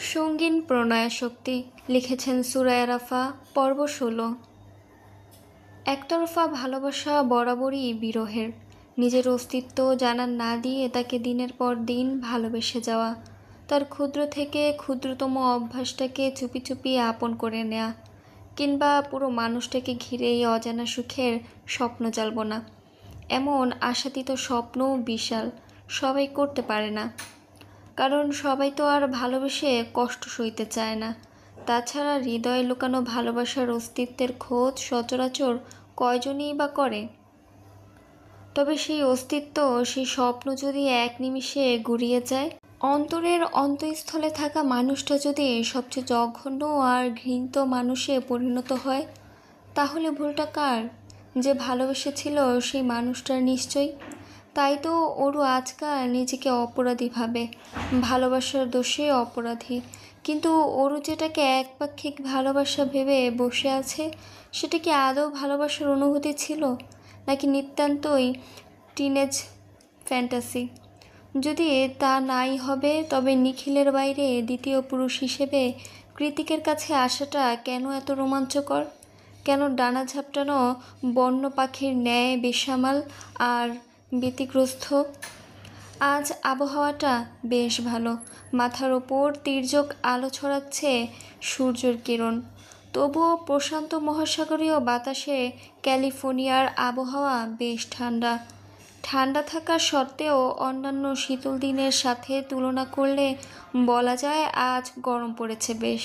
সঙ্গীন প্রণয়াশক্তি লিখেছেন সুরায়া রাফা, পর্ব ১৬। একতরফা ভালোবাসা বরাবরই বিরহের। নিজের অস্তিত্ব জানান না দিয়ে তাকে দিনের পর দিন ভালোবেসে যাওয়া, তার ক্ষুদ্র থেকে ক্ষুদ্রতম অভ্যাসটাকে চুপি চুপি আপন করে নেয়া, কিংবা পুরো মানুষটাকে ঘিরে এই অজানা সুখের স্বপ্ন জ্বালব না, এমন আশাতীত স্বপ্নও বিশাল। সবাই করতে পারে না, কারণ সবাই তো আর ভালোবেসে কষ্ট সইতে চায় না। তাছাড়া হৃদয়ে লুকানো ভালোবাসার অস্তিত্বের খোঁজ সচরাচর কয়জনই বা করে? তবে সেই অস্তিত্ব, সেই স্বপ্ন যদি এক নিমিষে গুড়িয়ে যায়, অন্তরের অন্তঃস্থলে থাকা মানুষটা যদি সবচেয়ে জঘন্য আর ঘৃণিত মানুষে পরিণত হয়, তাহলে ভুলটা কার? যে ভালোবেসেছিল সেই মানুষটার নিশ্চয়ই। তাই তো ওরও আজকাল নিজেকে অপরাধী ভাবে, ভালোবাসার দোষে অপরাধী। কিন্তু ওরও যেটাকে একপাক্ষিক ভালোবাসা ভেবে বসে আছে, সেটা কি আদৌ ভালোবাসার অনুভূতি ছিল, নাকি নিতান্তই টিনেজ ফ্যান্টাসি? যদি তা নাই হবে, তবে নিখিলের বাইরে দ্বিতীয় পুরুষ হিসেবে কৃতিকের কাছে আসাটা কেন এত রোমাঞ্চকর? কেন ডানা ঝাপটানো বন্য পাখির ন্যায় বেসামাল আর ব্যতিগ্রস্ত? আজ আবহাওয়াটা বেশ ভালো, মাথার ওপর তির্যক আলো ছড়াচ্ছে সূর্যের কিরণ। তবুও প্রশান্ত মহাসাগরীয় বাতাসে ক্যালিফোর্নিয়ার আবহাওয়া বেশ ঠান্ডা। ঠান্ডা থাকা সত্ত্বেও অন্যান্য শীতল দিনের সাথে তুলনা করলে বলা যায় আজ গরম পড়েছে বেশ।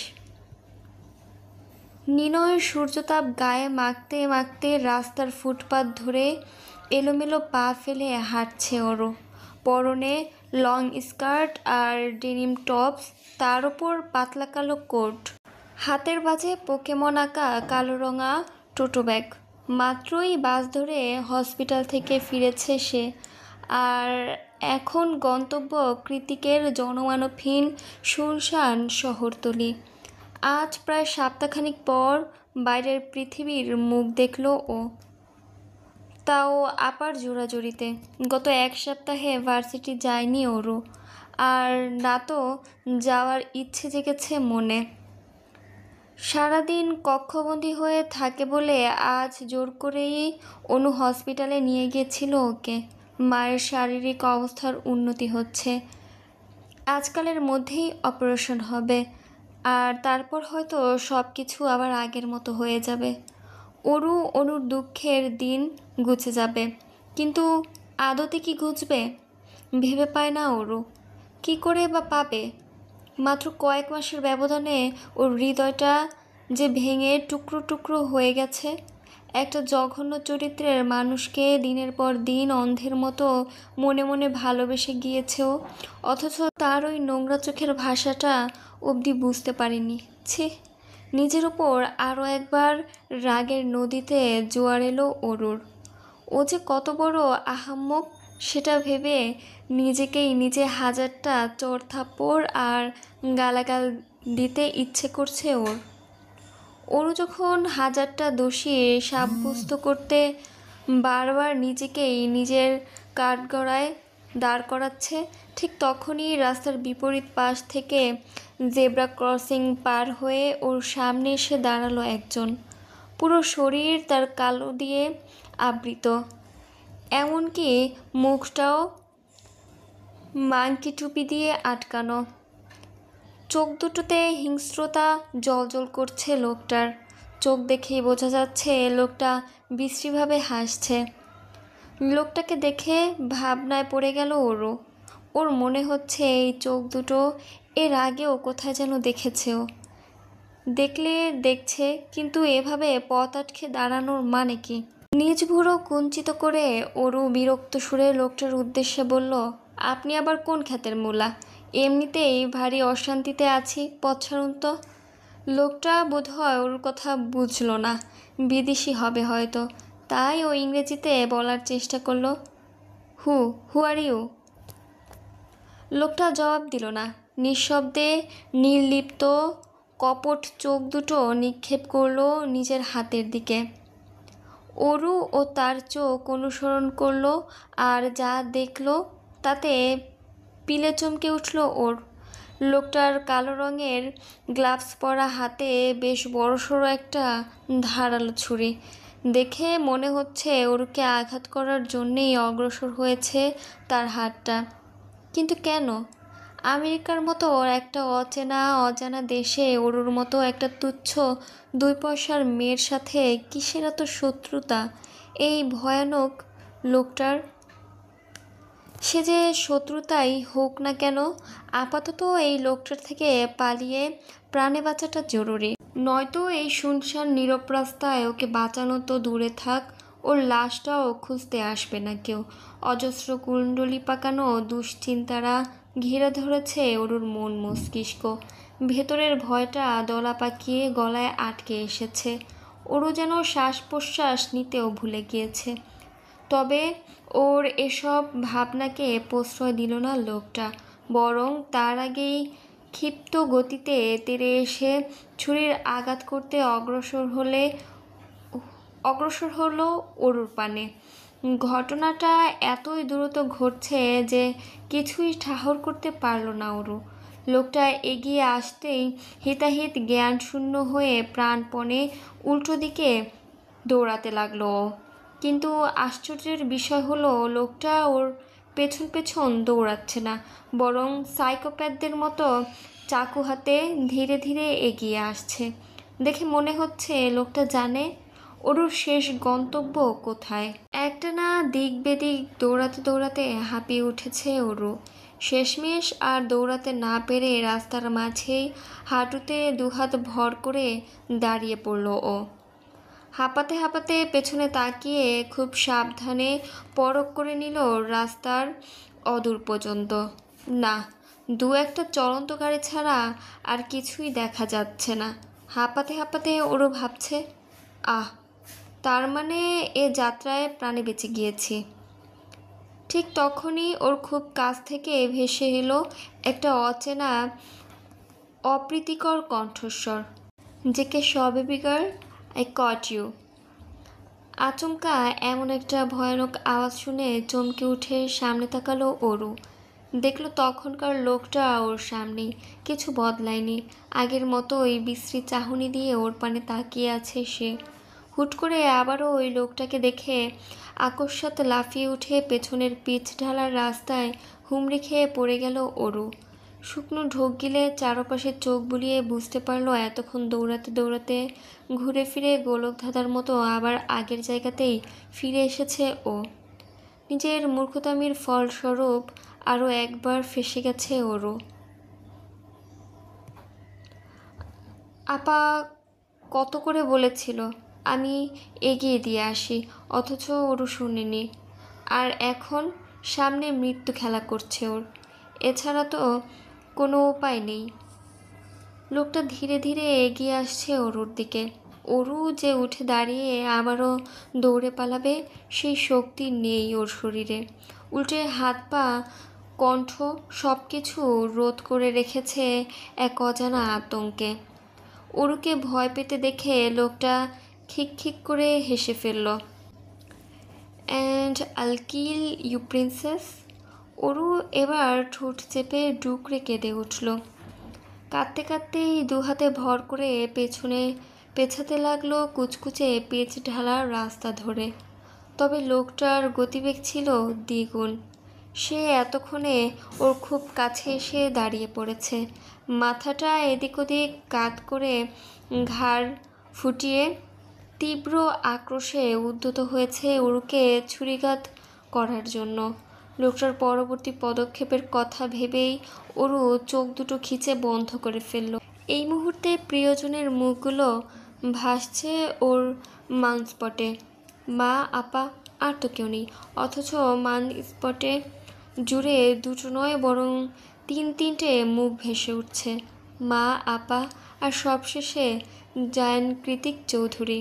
নিলয়ের সূর্যতাপ গায়ে মাখতে মাখতে রাস্তার ফুটপাত ধরে এলোমেলো পা ফেলে হাঁটছে ওরও। পরনে লং স্কার্ট আর ডেনিম টপস, তার ওপর পাতলা কালো কোট, হাতের বাজে পোকেমন আঁকা কালো রঙা টোটো ব্যাগ। মাত্রই বাস ধরে হসপিটাল থেকে ফিরেছে সে, আর এখন গন্তব্য কৃতিকের জনমানবহীন শুনশান শহরতলি। আজ প্রায় সপ্তাহখানিক পর বাইরের পৃথিবীর মুখ দেখল ও, তাও আপার জোড়াজুড়িতে। গত এক সপ্তাহে ভার্সিটি যায়নি ওরও, আর না তো যাওয়ার ইচ্ছে জেগেছে মনে। সারাদিন কক্ষবন্দী হয়ে থাকে বলে আজ জোর করেই অনু হসপিটালে নিয়ে গিয়েছিল ওকে। মায়ের শারীরিক অবস্থার উন্নতি হচ্ছে, আজকালের মধ্যেই অপারেশন হবে, আর তারপর হয়তো সব কিছু আবার আগের মতো হয়ে যাবে। অনুর দুঃখের দিন ঘুচে যাবে, কিন্তু আদতে কি ঘুচবে ভেবে পায় না ওরও। কী করে বা পাবে? মাত্র কয়েক মাসের ব্যবধানে ওর হৃদয়টা যে ভেঙে টুকরো টুকরো হয়ে গেছে। একটা জঘন্য চরিত্রের মানুষকে দিনের পর দিন অন্ধের মতো মনে মনে ভালোবেসে গিয়েছে ও, অথচ তার ওই নোংরা চোখের ভাষাটা অবধি বুঝতে পারেনি। ছি, নিজের ওপর আরও একবার রাগের নদীতে জোয়ার এলো ওরুর। ও যে কত বড় আহাম্মক, সেটা ভেবে নিজেকেই নিজে হাজারটা চড় থাপ্পড় আর গালাগাল দিতে ইচ্ছে করছে ওর। ওরও যখন হাজারটা দোষী সাব্যস্ত করতে বারবার নিজেকেই নিজের কাঠগড়ায় দাঁড় করাচ্ছে, ঠিক তখনই রাস্তার বিপরীত পাশ থেকে জেব্রা ক্রসিং পার হয়ে ওর সামনে এসে দাঁড়ালো একজন। পুরো শরীর তার কালো দিয়ে আবৃত, এমনকি মুখটাও মাংকি টুপি দিয়ে আটকানো। চোখ দুটোতে হিংস্রতা জ্বলজ্বল করছে লোকটার। চোখ দেখেই বোঝা যাচ্ছে লোকটা বিশ্রীভাবে হাসছে। লোকটাকে দেখে ভাবনায় পড়ে গেল ওরও। ওর মনে হচ্ছে এই চোখ দুটো এর আগেও কোথায় যেন দেখেছেও। দেখলে দেখছে, কিন্তু এভাবে পথ আটকে দাঁড়ানোর মানে কি? নিজ ভুরু কুঞ্চিত করে ওরও বিরক্ত সুরে লোকটার উদ্দেশ্যে বলল, আপনি আবার কোন খ্যাতের মূলা? এমনিতেই ভারী অশান্তিতে আছি, পথ ছাড়ুন তো। লোকটা বোধহয় ওর কথা বুঝল না, বিদেশি হবে হয়তো, তাই ও ইংরেজিতে বলার চেষ্টা করলো, হু আর ইউ? লোকটা জবাব দিল না। নিঃশব্দে নির্লিপ্ত কপট চোখ দুটো নিক্ষেপ করলো নিজের হাতের দিকে। অরু ও তার চোখ অনুসরণ করলো, আর যা দেখলো তাতে পিলে চমকে উঠল ওর। লোকটার কালো রঙের গ্লাভস পরা হাতে বেশ বড়সড় একটা ধারালো ছুরি। দেখে মনে হচ্ছে ওরকে আঘাত করার জন্যেই অগ্রসর হয়েছে তার হাতটা। কিন্তু কেন? আমেরিকার মতো একটা অজানা দেশে ওর মতো একটা তুচ্ছ 2 পয়সার মেয়ের সাথে কিসের এত শত্রুতা এই ভয়ানক লোকটার? সে যে শত্রুতাই হোক না কেন, আপাতত এই লোকটার থেকে পালিয়ে প্রাণে বাঁচাটা জরুরি। নয়তো এই শুনশান নীরব রাস্তায় ওকে বাঁচানো তো দূরে থাক, ওর লাশটাও খুঁজতে আসবে না কেউ। অজস্র কুণ্ডলি পাকানো দুশ্চিন্তারা ঘিরে ধরেছে ওর মন মস্তিষ্ক। ভেতরের ভয়টা দলা পাকিয়ে গলায় আটকে এসেছে। ওরও যেন শ্বাস প্রশ্বাস নিতেও ভুলে গিয়েছে। তবে ওর এসব ভাবনাকে প্রশ্রয় দিল না লোকটা, বরং তার আগেই ক্ষিপ্ত গতিতে তেড়ে এসে ছুরির আঘাত করতে অগ্রসর হলো অরুর পানে। ঘটনাটা এতই দ্রুত ঘটছে যে কিছুই ঠাহর করতে পারল না অরু। লোকটা এগিয়ে আসতেই হিতাহিত জ্ঞানশূন্য হয়ে প্রাণপণে উল্টো দিকে দৌড়াতে লাগলো। কিন্তু আশ্চর্যের বিষয় হলো লোকটা ওর পেছন পেছন দৌড়াচ্ছে না, বরং সাইকোপ্যাথদের মতো চাকু হাতে ধীরে ধীরে এগিয়ে আসছে। দেখে মনে হচ্ছে লোকটা জানে ওরুর শেষ গন্তব্য কোথায়। একটানা দিক বেদিক দৌড়াতে দৌড়াতে হাঁপিয়ে উঠেছে অরু। শেষমেশ আর দৌড়াতে না পেরে রাস্তার মাঝেই হাঁটুতে দুহাত ভর করে দাঁড়িয়ে পড়ল ও। হাঁপাতে হাঁপাতে পেছনে তাকিয়ে খুব সাবধানে পরখ করে নিল রাস্তার অদূর পর্যন্ত। না, 2-1টা চলন্ত গাড়ি ছাড়া আর কিছুই দেখা যাচ্ছে না। হাঁপাতে হাঁপাতে ওরও ভাবছে, আহ, তার মানে এ যাত্রায় প্রাণে বেঁচে গিয়েছি। ঠিক তখনই ওর খুব কাছ থেকে ভেসে এলো একটা অচেনা অপ্রীতিকর কণ্ঠস্বর, জেকে শ baby girl, I caught you. আচমকা এমন একটা ভয়ানক আওয়াজ শুনে চমকে উঠে সামনে তাকালো অরু। দেখল তখনকার লোকটা ওর সামনেই, কিছু বদলায়নি। আগের মতোই বিশ্রী চাহনি দিয়ে ওর পানে তাকিয়ে আছে সে। হুট করে আবারও ওই লোকটাকে দেখে আকস্মাৎ লাফিয়ে উঠে পেছনের পিচ ঢালার রাস্তায় হুমড়ি খেয়ে পড়ে গেল অরু। শুকনো ঢোক গিলে চারপাশে চোখ বুলিয়ে বুঝতে পারল এতক্ষণ দৌড়াতে দৌড়াতে ঘুরে ফিরে গোলক ধাঁধার মতো আবার আগের জায়গাতেই ফিরে এসেছে ও। নিজের মূর্খতামির ফলস্বরূপ আরও একবার ফেঁসে গেছে ওরও। আপা কত করে বলেছিল আমি এগিয়ে দিয়ে আসি, অথচ ওরও শুনিনি। আর এখন সামনে মৃত্যু খেলা করছে ওর, এছাড়া তো কোনো উপায় নেই। লোকটা ধীরে ধীরে এগিয়ে আসছে অরুর দিকে। অরু যে উঠে দাঁড়িয়ে আবারও দৌড়ে পালাবে সেই শক্তি নেই ওর শরীরে। উল্টে হাত পা কণ্ঠ সব কিছু রোধ করে রেখেছে এক অজানা আতঙ্কে। অরুকে ভয় পেতে দেখে লোকটা খিক করে হেসে ফেলল। And I'll kill you princess. অরু এবার ঠোঁট চেপে ডুকরে কেঁদে উঠল। কাঁদতে কাঁদতেই দুহাতে ভর করে পেছাতে লাগলো কুচকুচে পিচ ঢালার রাস্তা ধরে। তবে লোকটার গতিবেগ ছিল দ্বিগুণ। সে এতক্ষণে ওর খুব কাছে এসে দাঁড়িয়ে পড়েছে। মাথাটা এদিক ওদিক কাত করে ঘাড় ফুটিয়ে তীব্র আক্রোশে উদ্যত হয়েছে ওরকে ছুরিঘাত করার জন্য। লোকটার পরবর্তী পদক্ষেপের কথা ভেবেই ওরু চোখ দুটো খিচে বন্ধ করে ফেলল। এই মুহূর্তে প্রিয়জনের মুখগুলো ভাসছে ওর মানস্পটে। মা, আপা, আর তো কেউ নেই, অথচ মানস্পটে জুড়ে দুটো নয় বরং 3-3টে মুখ ভেসে উঠছে। মা, আপা, আর সবশেষে জায়ান কৃতিক চৌধুরী,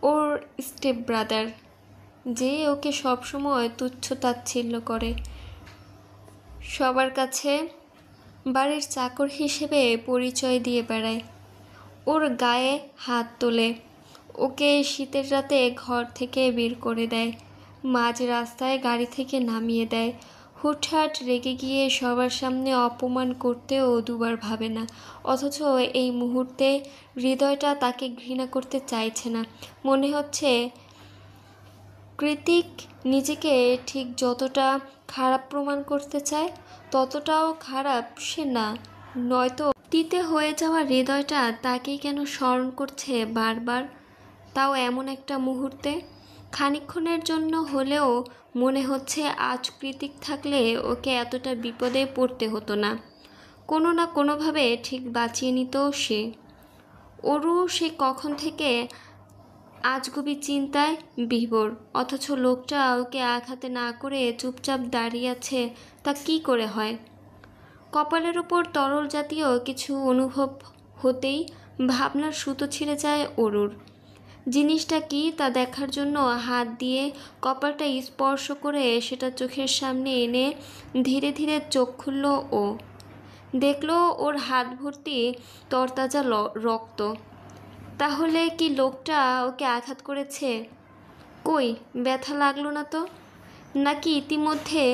ওর স্টেপ ব্রাদার, যে ওকে সবসময় তুচ্ছ তাচ্ছিল্য করে, সবার কাছে বাড়ির চাকর হিসেবে পরিচয় দিয়ে বেড়ায়, ওর গায়ে হাত তোলে, ওকে শীতের রাতে ঘর থেকে বের করে দেয়, মাঝ রাস্তায় গাড়ি থেকে নামিয়ে দেয়, হুটহাট রেগে গিয়ে সবার সামনে অপমান করতেও দুবার ভাবে না, অথচ এই মুহূর্তে হৃদয়টা তাকে ঘৃণা করতে চাইছে না। মনে হচ্ছে কৃতিক নিজেকে ঠিক যতটা খারাপ প্রমাণ করতে চায় ততটাও খারাপ সে না, নয়তো তিতে হয়ে যাওয়া হৃদয়টা তাকেই কেন স্মরণ করছে বারবার, তাও এমন একটা মুহূর্তে। খানিকক্ষণের জন্য হলেও মনে হচ্ছে আজ কৃতিক থাকলে ওকে এতটা বিপদে পড়তে হতো না, কোনো না কোনোভাবে ঠিক বাঁচিয়ে নিত সে। অরু সে কখন থেকে আজগুবি চিন্তায় বিভোর, অথচ লোকটা ওকে আঘাতে না করে চুপচাপ দাঁড়িয়ে আছে, তা কি করে হয়? কপালের উপর তরল জাতীয় কিছু অনুভব হতেই ভাবনার সুতো ছিঁড়ে যায় অরুর। জিনিসটা কি তা দেখার জন্য হাত দিয়ে কপালটা স্পর্শ করে সেটা চোখের সামনে এনে ধীরে ধীরে চোখ খুলল ও। দেখলো ওর হাত ভর্তি তরতাজা রক্ত। তাহলে কি লোকটা ওকে আঘাত করেছে? কই, ব্যথা লাগলো না তো? নাকি ইতিমধ্যে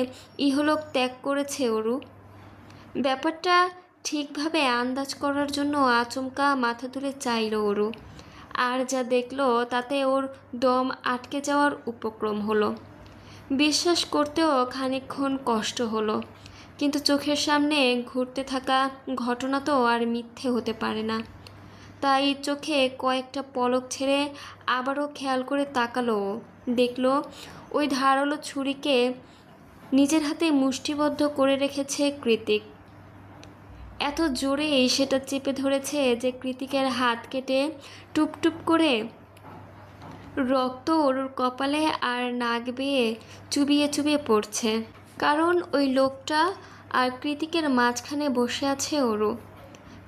ইহলোক ত্যাগ করেছে অরু? ব্যাপারটা ঠিকভাবে আন্দাজ করার জন্য আচমকা মাথা তুলে চাইল অরু, আর যা দেখলো তাতে ওর দম আটকে যাওয়ার উপক্রম হলো। বিশ্বাস করতেও খানিকক্ষণ কষ্ট হলো, কিন্তু চোখের সামনে ঘুরতে থাকা ঘটনা তো আর মিথ্যে হতে পারে না। তাই চোখে কয়েকটা পলক ছেড়ে আবারও খেয়াল করে তাকালো। দেখলো ওই ধারালো ছুরিকে নিজের হাতে মুষ্টিবদ্ধ করে রেখেছে কৃতিক। এত জোরেই সেটা চেপে ধরেছে যে কৃতিকের হাত কেটে টুপটুপ করে রক্ত অরুর কপালে আর নাক বেয়ে চুবিয়ে চুবিয়ে পড়ছে। কারণ ওই লোকটা আর কৃতিকের মাঝখানে বসে আছে অরু।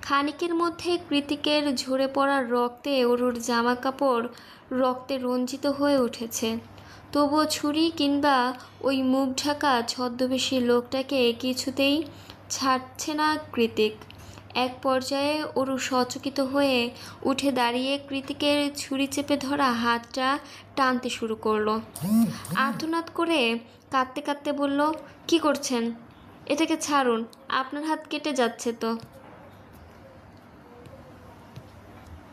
খানিকের মধ্যে কৃতিকের ঝরে পড়া রক্তে অরুর জামা কাপড় রক্তে রঞ্জিত হয়ে উঠেছে, তবুও ছুরি কিংবা ওই মুখ ঢাকা ছদ্মবেশী লোকটাকে কিছুতেই ছাড়ছে না কৃতিক। এক পর্যায়ে অরু সচকিত হয়ে উঠে দাঁড়িয়ে কৃতিকের ছুরি চেপে ধরা হাতটা টানতে শুরু করলো। আর্তনাদ করে কাঁদতে কাঁদতে বলল, কি করছেন? এটাকে ছাড়ুন, আপনার হাত কেটে যাচ্ছে তো।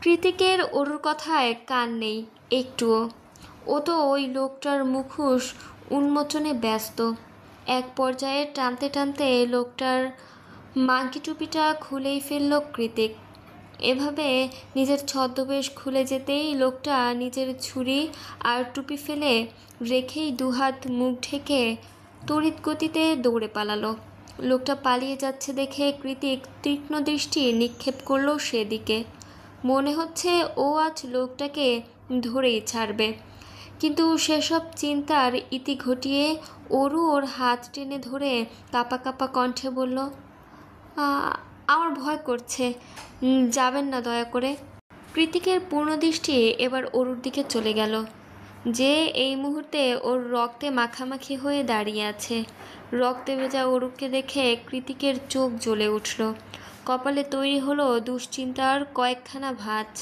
কৃতিকের অরুর কথায় কান নেই একটুও। ও তো ওই লোকটার মুখোশ উন্মোচনে ব্যস্ত। এক পর্যায়ে টানতে টানতে লোকটার মাংকি টুপিটা খুলেই ফেলল কৃতিক। এভাবে নিজের ছদ্মবেশ খুলে যেতেই লোকটা নিজের ছুরি আর টুপি ফেলে রেখেই দুহাত মুখ ঢেকে তড়িৎ গতিতে দৌড়ে পালালো। লোকটা পালিয়ে যাচ্ছে দেখে কৃতিক তীক্ষ্ণ দৃষ্টি নিক্ষেপ করলো সেদিকে। মনে হচ্ছে ও আজ লোকটাকে ধরেই ছাড়বে, কিন্তু সেসব চিন্তার ইতি ঘটিয়ে অরু ওর হাত টেনে ধরে কাঁপা কাঁপা কণ্ঠে বলল, আমার ভয় করছে, যাবেন না দয়া করে। কৃতিকের পূর্ণ দৃষ্টি এবার অরুর দিকে চলে গেল, যে এই মুহূর্তে ওর রক্তে মাখামাখি হয়ে দাঁড়িয়ে আছে। রক্তে ভেজা অরুকে দেখে কৃতিকের চোখ জ্বলে উঠল। কপালে তৈরি হলো দুশ্চিন্তার কয়েকখানা ভাঁজ।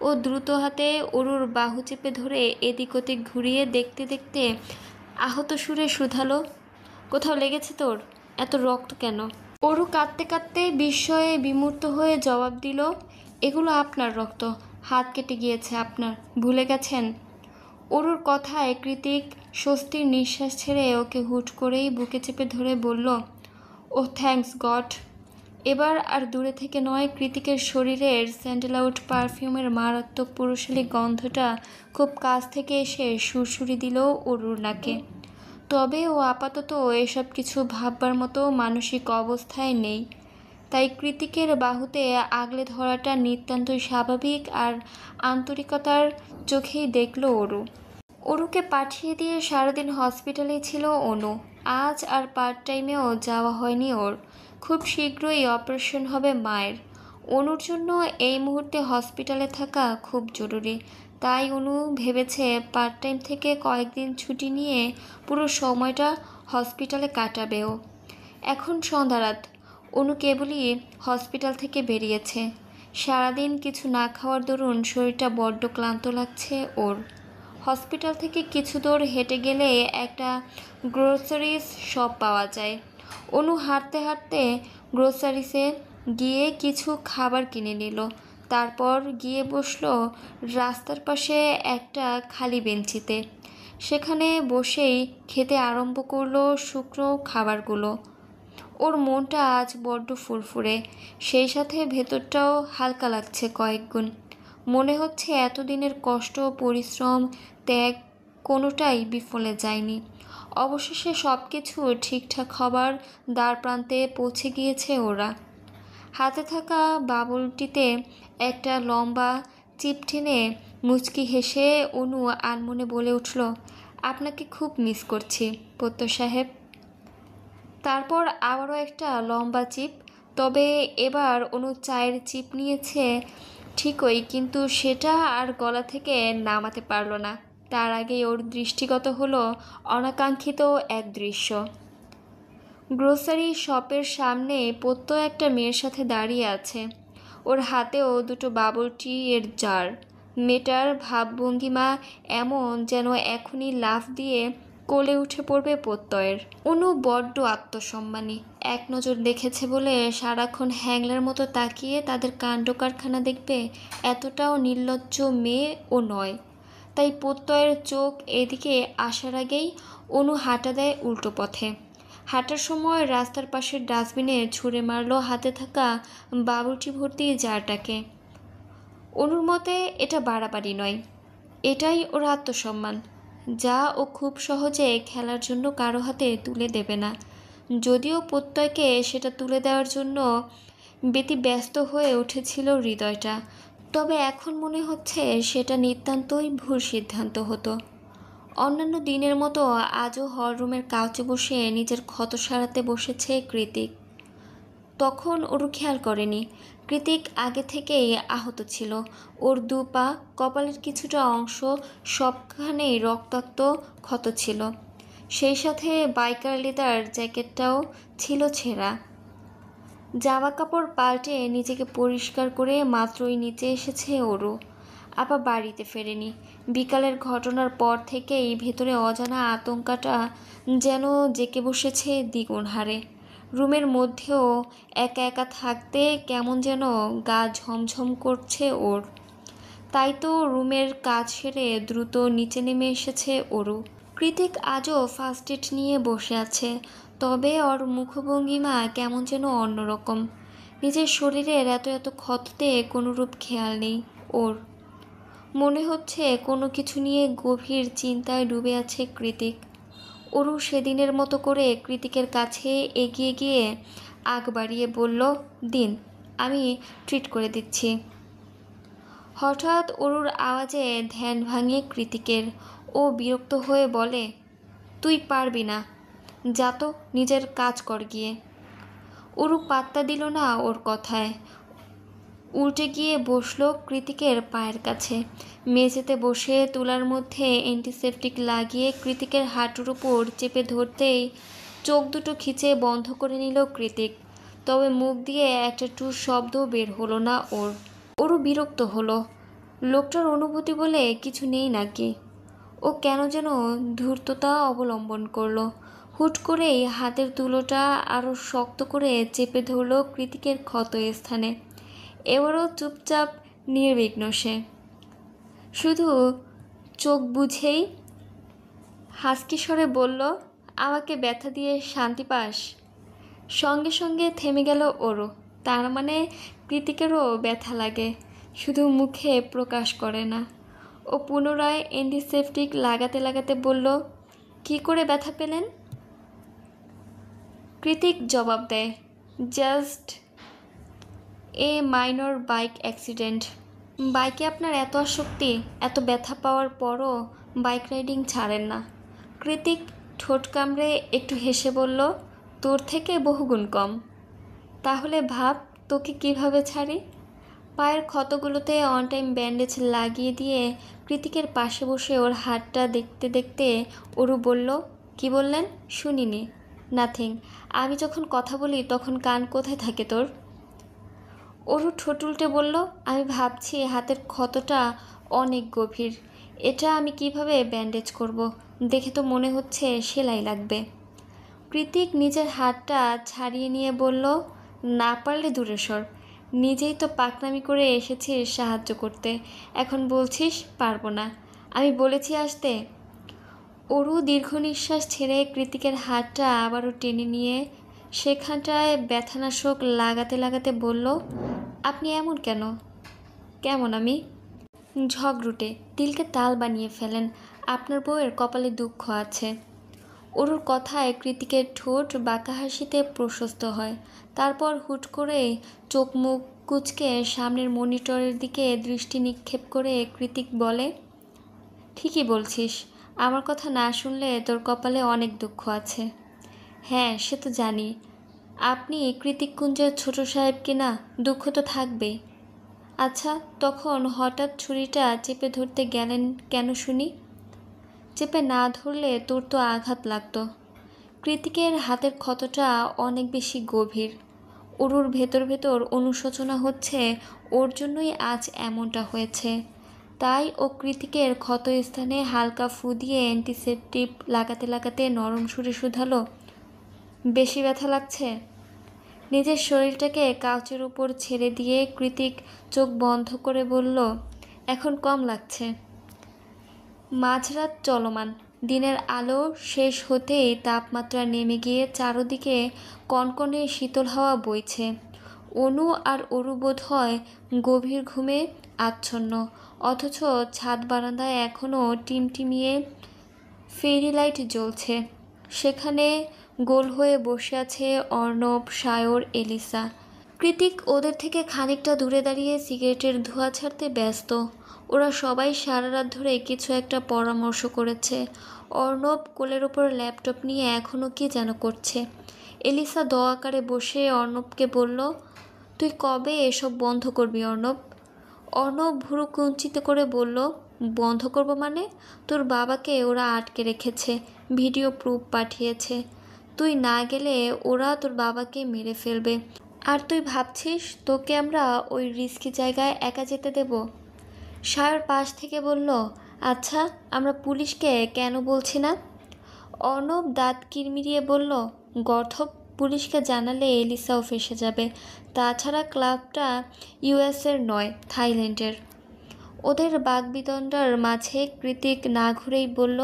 ও দ্রুত হাতে অরুর বাহু চেপে ধরে এদিক ওদিক ঘুরিয়ে দেখতে দেখতে আহত সুরে শুধালো, কোথাও লেগেছে তোর? এত রক্ত কেন? অরু কাঁদতে কাঁদতে বিস্ময়ে বিমূর্ত হয়ে জবাব দিল, এগুলো আপনার রক্ত, হাত কেটে গিয়েছে আপনার, ভুলে গেছেন? অরুর কথায় কৃতিক স্বস্তির নিঃশ্বাস ছেড়ে ওকে হুট করেই বুকে চেপে ধরে বলল, ও থ্যাঙ্কস গড। এবার আর দূরে থেকে নয়, কৃতিকের শরীরের স্যান্ডেলউড পারফিউমের মারাত্মক পুরুষালী গন্ধটা খুব কাছ থেকে এসে সুরসুরি দিল অরুর নাকে। তবে ও আপাতত এসব কিছু ভাববার মতো মানসিক অবস্থায় নেই, তাই কৃতিকের বাহুতে আগলে ধরাটা নিতান্তই স্বাভাবিক আর আন্তরিকতার চোখেই দেখল অরু। অরুকে পাঠিয়ে দিয়ে সারাদিন হসপিটালেই ছিল অনু। আজ আর পার্ট টাইমেও যাওয়া হয়নি ওর। খুব শীঘ্রই অপারেশন হবে মায়ের। অনুর জন্য এই মুহূর্তে হসপিটালে থাকা খুব জরুরি, তাই অনু ভেবেছে পার্ট টাইম থেকে কয়েকদিন ছুটি নিয়ে পুরো সময়টা হসপিটালে কাটাবে ও। এখন সন্ধ্যা রাত। অনু কেবলই হসপিটাল থেকে বেরিয়েছে। সারাদিন কিছু না খাওয়ার দরুন শরীরটা বড্ড ক্লান্ত লাগছে ওর। হসপিটাল থেকে কিছু দূর হেঁটে গেলে একটা গ্রোসারিস শপ পাওয়া যায়। অনু হাঁটতে হাঁটতে গ্রোসারিসে গিয়ে কিছু খাবার কিনে নিল। তারপর গিয়ে বসলো রাস্তার পাশে একটা খালি বেঞ্চিতে। সেখানে বসেই খেতে আরম্ভ করলো শুকনো খাবারগুলো। ওর মনটা আজ বড্ড ফুরফুরে, সেই সাথে ভেতরটাও হালকা লাগছে কয়েক গুণ। মনে হচ্ছে এতদিনের কষ্ট, পরিশ্রম, ত্যাগ কোনোটাই বিফলে যায়নি। অবশেষে সব কিছু ঠিকঠাক হবার দ্বারপ্রান্তে পৌঁছে গিয়েছে ওরা। হাতে থাকা বাবুলটিতে একটা লম্বা চিপ টেনে মুচকি হেসে অনু আনমনে বলে উঠল, আপনাকে খুব মিস করছি প্রত্যয় সাহেব। তারপর আবারও একটা লম্বা চিপ। তবে এবার অনু চায়ের চিপ নিয়েছে ঠিকই, কিন্তু সেটা আর গলা থেকে নামাতে পারল না। তার আগেই ওর দৃষ্টিগত হলো অনাকাঙ্ক্ষিত এক দৃশ্য। গ্রোসারি শপের সামনে প্রত্যয় একটা মেয়ের সাথে দাঁড়িয়ে আছে। ওর হাতেও দুটো বাবল টি এর জার। মেয়েটার ভাবভঙ্গিমা এমন যেন এখনই লাফ দিয়ে কোলে উঠে পড়বে প্রত্যয়ের। অনু বড্ড আত্মসম্মানী। এক নজর দেখেছে বলে সারাক্ষণ হ্যাংলার মতো তাকিয়ে তাদের কাণ্ড কারখানা দেখবে, এতটাও নির্লজ্জ মেয়ে ও নয়। তাই প্রত্যয়ের চোখ এদিকে আসার আগেই অনু হাঁটা দেয় উল্টো পথে। হাঁটার সময় রাস্তার পাশের ডাস্টবিনে ছুঁড়ে মারল হাতে থাকা বাবুটি ভর্তি জারটাকে। অনুর মতে এটা বাড়াবাড়ি নয়, এটাই ওর আত্মসম্মান, যা ও খুব সহজে খেলার জন্য কারো হাতে তুলে দেবে না। যদিও প্রত্যয়কে সেটা তুলে দেওয়ার জন্য ব্যতিব্যস্ত হয়ে উঠেছিল হৃদয়টা, তবে এখন মনে হচ্ছে সেটা নিতান্তই ভুল সিদ্ধান্ত হতো। অন্যান্য দিনের মতো আজও হলরুমের কাউচে বসে নিজের ক্ষত সারাতে বসেছে কৃতিক। তখন ওরও খেয়াল করেনি কৃতিক আগে থেকেই আহত ছিল। ওর দু পা, কপালের কিছুটা অংশ সবখানেই রক্তাক্ত ক্ষত ছিল। সেই সাথে বাইকার লেদার জ্যাকেটটাও ছিল ছেঁড়া। জামা কাপড় পাল্টে নিজেকে পরিষ্কার করে মাত্রই নিচে এসেছে ওরও। আপা বাড়িতে ফেরেনি। বিকালের ঘটনার পর থেকেই ভেতরে অজানা আতঙ্কটা যেন জেঁকে বসেছে দ্বিগুণ হারে। রুমের মধ্যেও একা একা থাকতে কেমন যেন গা ঝমঝম করছে ওর। তাই তো রুমের কাজ সেরে দ্রুত নিচে নেমে এসেছে ওরও। কৃতিক আজও ফার্স্ট এড নিয়ে বসে আছে, তবে ওর মুখভঙ্গিমা কেমন যেন অন্যরকম। নিজের শরীরের এত এত ক্ষততে কোনোরূপ খেয়াল নেই ওর। মনে হচ্ছে কোনো কিছু নিয়ে গভীর চিন্তায় ডুবে আছে কৃতিক। ওরও সেদিনের মতো করে কৃতিকের কাছে এগিয়ে গিয়ে আগ বাড়িয়ে বলল, দিন, আমি ট্রিট করে দিচ্ছি। হঠাৎ ওরুর আওয়াজে ধ্যান ভাঙে কৃতিকের। ও বিরক্ত হয়ে বলে, তুই পারবি না, যা তো নিজের কাজ কর গিয়ে। ওরু পাত্তা দিল না ওর কথায়। উল্টে গিয়ে বসলো কৃতিকের পায়ের কাছে। মেঝেতে বসে তুলার মধ্যে অ্যান্টিসেপটিক লাগিয়ে কৃতিকের হাঁটুর উপর চেপে ধরতেই চোখ দুটো খিচে বন্ধ করে নিল কৃতিক। তবে মুখ দিয়ে একটা টুর শব্দ বের হলো না ওর। ওরও বিরক্ত হলো। লোকটার অনুভূতি বলে কিছু নেই নাকি? ও কেন যেন ধূর্ততা অবলম্বন করলো। হুট করেই হাতের তুলোটা আরও শক্ত করে চেপে ধরল কৃতিকের ক্ষত স্থানে। এবারও চুপচাপ নির্বিঘ্ন সে। শুধু চোখ বুঝেই হাসকি স্বরে বলল, আমাকে ব্যথা দিয়ে শান্তি পাস? সঙ্গে সঙ্গে থেমে গেল ওরও। তার মানে কৃতিকেরও ব্যথা লাগে, শুধু মুখে প্রকাশ করে না। ও পুনরায় অ্যান্টিসেপটিক লাগাতে লাগাতে বলল, কি করে ব্যথা পেলেন? কৃতিক জবাব দেয়, just a minor bike accident. বাইকে আপনার এত আসক্তি, এত ব্যথা পাওয়ার পরও বাইক রাইডিং ছাড়েন না। কৃতিক ঠোঁট কামড়ে একটু হেসে বলল, তোর থেকে বহুগুণ কম। তাহলে ভাব তোকে কিভাবে ছাড়ি। পায়ের ক্ষতগুলোতে অন টাইম ব্যান্ডেজ লাগিয়ে দিয়ে কৃতিকের পাশে বসে ওর হাতটা দেখতে দেখতে ওরু বলল, কি বললেন? শুনিনি। নাথিং। আমি যখন কথা বলি তখন কান কোথায় থাকে তোর? ওরু ঠোঁট উল্টে বলল, আমি ভাবছি হাতের ক্ষতটা অনেক গভীর। এটা আমি কিভাবে ব্যান্ডেজ করব? দেখে তো মনে হচ্ছে সেলাই লাগবে। কৃতিক নিজের হাতটা ছাড়িয়ে নিয়ে বলল, না পারলে দূরে সর। নিজেই তো পাকনামি করে এসেছিস সাহায্য করতে, এখন বলছিস পারবো না। আমি বলেছি আসতে? অরু দীর্ঘ নিঃশ্বাস ছেড়ে কৃতিকের হাতটা আবারও টেনে নিয়ে সেখানটায় ব্যথানাশক লাগাতে লাগাতে বলল, আপনি এমন কেন? কেমন আমি? ঝগড়ুটে, দিলকে তাল বানিয়ে ফেলেন। আপনার বউয়ের কপালে দুঃখ আছে। অরুর কথায় কৃতিকের ঠোঁট বাঁকা হাসিতে প্রশস্ত হয়। তারপর হুট করে চোখ মুখ কুঁচকে সামনের মনিটরের দিকে দৃষ্টি নিক্ষেপ করে কৃতিক বলে, ঠিকই বলছিস, আমার কথা না শুনলে তোর কপালে অনেক দুঃখ আছে। হ্যাঁ, সে তো জানি। আপনি কৃতিক কুঞ্জের ছোট সাহেব কিনা, দুঃখ তো থাকবেই। আচ্ছা, তখন হঠাৎ ছুরিটা চেপে ধরতে গেলেন কেন শুনি? চেপে না ধরলে তোর তো আঘাত লাগতো। কৃতিকের হাতের ক্ষতটা অনেক বেশি গভীর। অরুর ভেতর ভেতর অনুশোচনা হচ্ছে, ওর জন্যই আজ এমনটা হয়েছে। তাই ও কৃতিকের ক্ষত স্থানে হালকা ফু দিয়ে অ্যান্টিসেপটিক লাগাতে লাগাতে নরম সুরে শুধালো, বেশি ব্যথা লাগছে? নিজের শরীরটাকে কাউচের উপর ছেড়ে দিয়ে কৃতিক চোখ বন্ধ করে বলল, এখন কম লাগছে। মাঝরাত চলমান। দিনের আলো শেষ হতেই তাপমাত্রা নেমে গিয়ে চারদিকে কনকনে শীতল হাওয়া বইছে। অনু আর অরু বোধ হয় গভীর ঘুমে আচ্ছন্ন, অথচ ছাদ বারান্দায় এখনও টিমটিমিয়ে ফেরি লাইট জ্বলছে। সেখানে গোল হয়ে বসে আছে অর্ণব, সায়র, এলিসা। কৃতিক ওদের থেকে খানিকটা দূরে দাঁড়িয়ে সিগারেটের ধোঁয়া ছাড়তে ব্যস্ত। ওরা সবাই সারা রাত ধরে কিছু একটা পরামর্শ করেছে। অর্ণব কোলের ওপর ল্যাপটপ নিয়ে এখনও কি যেন করছে। এলিসা দোয়াকারে বসে অর্ণবকে বলল, তুই কবে এসব বন্ধ করবি অর্ণব? অর্ণব ভুরু কুঞ্চিত করে বলল, বন্ধ করব মানে? তোর বাবাকে ওরা আটকে রেখেছে, ভিডিও প্রুফ পাঠিয়েছে। তুই না গেলে ওরা তোর বাবাকে মেরে ফেলবে। আর তুই ভাবছিস তোকে আমরা ওই রিস্কি জায়গায় একা যেতে দেব? সায়র পাশ থেকে বলল, আচ্ছা, আমরা পুলিশকে কেন বলছি না? অর্ণব দাঁত কিরমিরিয়ে বলল, গর্ধব, পুলিশকে জানালে এলিসাও ফেঁসে যাবে। তাছাড়া ক্লাবটা ইউএসের নয়, থাইল্যান্ডের। ওদের বাগবিতণ্ডার মাঝে কৃতিক না ঘুরেই বলল,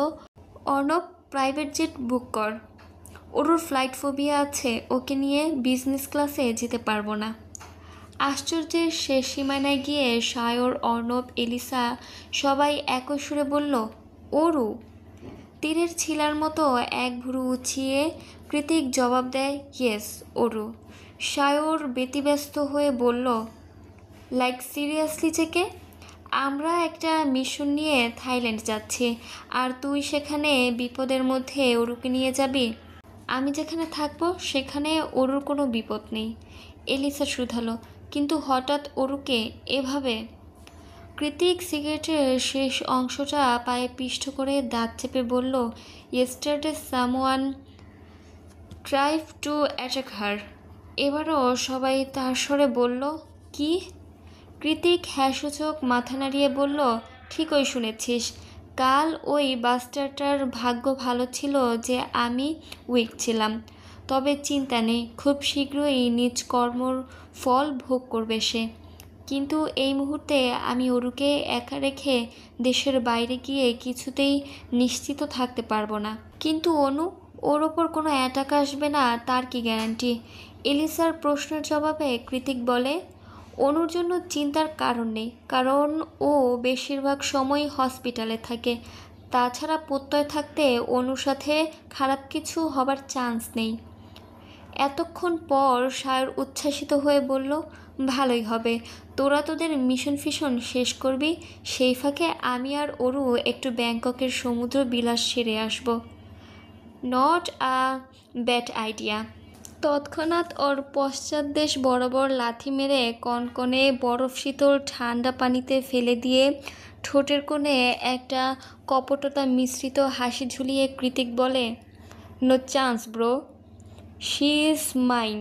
অর্ণব, প্রাইভেট জেট বুক কর। ওর ফ্লাইট ফোবিয়া আছে, ওকে নিয়ে বিজনেস ক্লাসে যেতে পারবো না। আশ্চর্যের শেষ সীমানায় গিয়ে সায়র, অর্ণব, এলিসা সবাই একই সুরে বলল, অরু। তীরের ছিলার মতো এক ভুরু উঁচিয়ে কৃতিক জবাব দেয়, ইয়েস, অরু। সায়র ব্যতিব্যস্ত হয়ে বলল, লাইক সিরিয়াসলি চেকে? আমরা একটা মিশন নিয়ে থাইল্যান্ড যাচ্ছি, আর তুই সেখানে বিপদের মধ্যে অরুকে নিয়ে যাবি? আমি যেখানে থাকবো সেখানে অরুর কোনো বিপদ নেই, এলিসা শুধালো। কিন্তু হঠাৎ অরুকে এভাবে? কৃতিক সিগারেটের শেষ অংশটা পায়ে পিষ্ট করে দাঁত চেপে বলল, ইয়েস্টারডে সামওয়ান ট্রাইভ টু অ্যাটাক হার। এবারও সবাই তার স্বরে বলল, কি? কৃতিক হ্যাঁসূচক মাথা নাড়িয়ে বলল, ঠিকই শুনেছিস। কাল ওই বাস্টারটার ভাগ্য ভালো ছিল যে আমি উইক ছিলাম। তবে চিন্তা নেই, খুব শীঘ্রই নিজ কর্মর ফল ভোগ করবে সে। কিন্তু এই মুহূর্তে আমি অরুকে একা রেখে দেশের বাইরে গিয়ে কিছুতেই নিশ্চিত থাকতে পারবো না। কিন্তু অনু, ওর ওপর কোনো অ্যাটাক আসবে না তার কি গ্যারান্টি? এলিসার প্রশ্নের জবাবে কৃতিক বলে, অনুর জন্য চিন্তার কারণ নেই, কারণ ও বেশিরভাগ সময় হসপিটালে থাকে। তাছাড়া প্রত্যয় থাকতে অনুর সাথে খারাপ কিছু হবার চান্স নেই। এতক্ষণ পর সায়র উচ্ছ্বাসিত হয়ে বলল, ভালোই হবে, তোরা তোদের মিশন ফিশন শেষ করবি, সেই ফাঁকে আমি আর অরু একটু ব্যাংককের সমুদ্র বিলাস সেরে আসব। Not a bad idea. তৎক্ষণাৎ ওর পশ্চাৎদেশ বরাবর লাথি মেরে কনকনে বরফ শীতল ঠান্ডা পানিতে ফেলে দিয়ে ঠোঁটের কোণে একটা কপটতা মিশ্রিত হাসি ঝুলিয়ে কৃতিক বলে, no chance bro, she is mine.